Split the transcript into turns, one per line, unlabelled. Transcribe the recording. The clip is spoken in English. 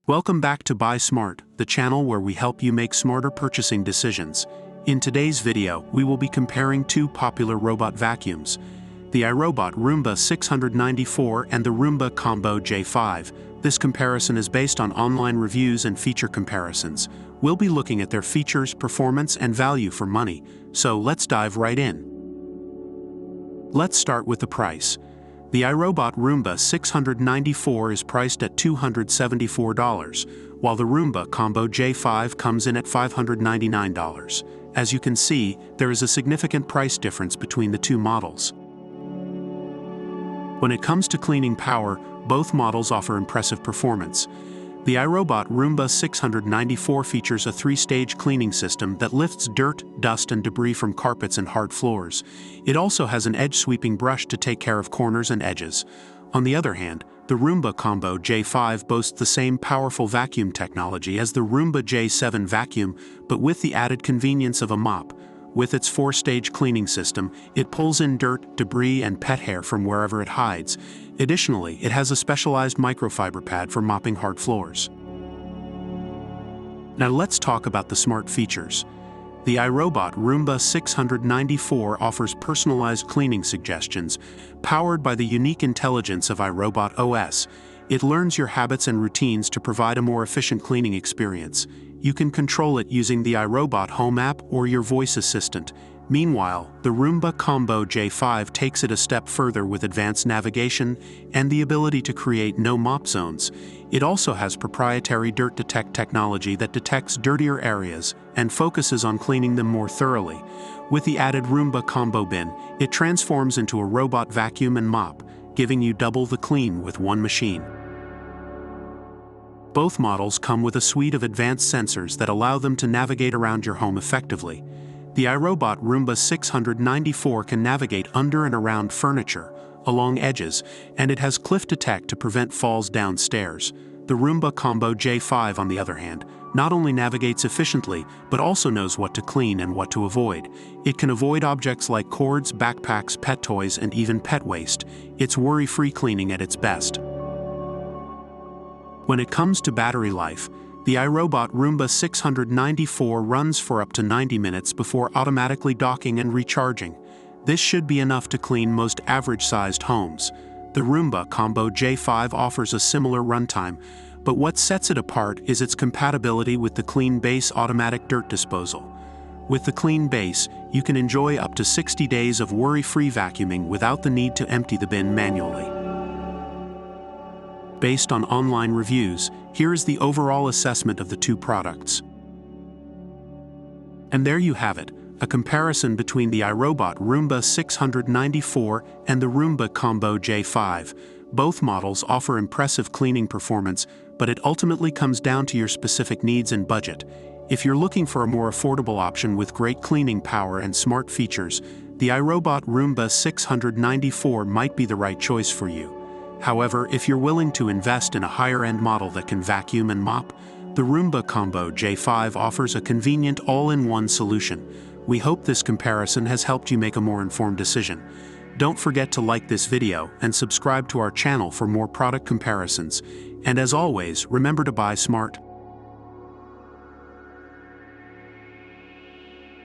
Welcome back to Buy Smart, the channel where we help you make smarter purchasing decisions. In today's video, we will be comparing two popular robot vacuums, the iRobot Roomba 694 and the Roomba Combo J5. This comparison is based on online reviews and feature comparisons. We'll be looking at their features, performance, and value for money, so let's dive right in. Let's start with the price. The iRobot Roomba 694 is priced at $274, while the Roomba Combo J5 comes in at $599. As you can see, there is a significant price difference between the two models. When it comes to cleaning power, both models offer impressive performance. The iRobot Roomba 694 features a 3-stage cleaning system that lifts dirt, dust, and debris from carpets and hard floors. It also has an edge-sweeping brush to take care of corners and edges. On the other hand, the Roomba Combo J5 boasts the same powerful vacuum technology as the Roomba J7 vacuum, but with the added convenience of a mop. With its 4-stage cleaning system, it pulls in dirt, debris, and pet hair from wherever it hides. Additionally, it has a specialized microfiber pad for mopping hard floors. Now let's talk about the smart features. The iRobot Roomba 694 offers personalized cleaning suggestions, powered by the unique intelligence of iRobot OS. It learns your habits and routines to provide a more efficient cleaning experience. You can control it using the iRobot Home app or your voice assistant. Meanwhile, the Roomba Combo J5 takes it a step further with advanced navigation and the ability to create no-mop zones. It also has proprietary dirt detect technology that detects dirtier areas and focuses on cleaning them more thoroughly. With the added Roomba Combo bin, it transforms into a robot vacuum and mop, giving you double the clean with one machine. Both models come with a suite of advanced sensors that allow them to navigate around your home effectively. The iRobot Roomba 694 can navigate under and around furniture, along edges, and it has cliff detect to prevent falls downstairs. The Roomba Combo J5, on the other hand, not only navigates efficiently, but also knows what to clean and what to avoid. It can avoid objects like cords, backpacks, pet toys, and even pet waste. It's worry-free cleaning at its best. When it comes to battery life, the iRobot Roomba 694 runs for up to 90 minutes before automatically docking and recharging. This should be enough to clean most average-sized homes. The Roomba Combo J5 offers a similar runtime, but what sets it apart is its compatibility with the Clean Base automatic dirt disposal. With the Clean Base, you can enjoy up to 60 days of worry-free vacuuming without the need to empty the bin manually. Based on online reviews, here is the overall assessment of the two products. And there you have it, a comparison between the iRobot Roomba 694 and the Roomba Combo J5. Both models offer impressive cleaning performance, but it ultimately comes down to your specific needs and budget. If you're looking for a more affordable option with great cleaning power and smart features, the iRobot Roomba 694 might be the right choice for you. However, if you're willing to invest in a higher-end model that can vacuum and mop, the Roomba Combo J5 offers a convenient all-in-one solution. We hope this comparison has helped you make a more informed decision. Don't forget to like this video and subscribe to our channel for more product comparisons. And as always, remember to buy smart.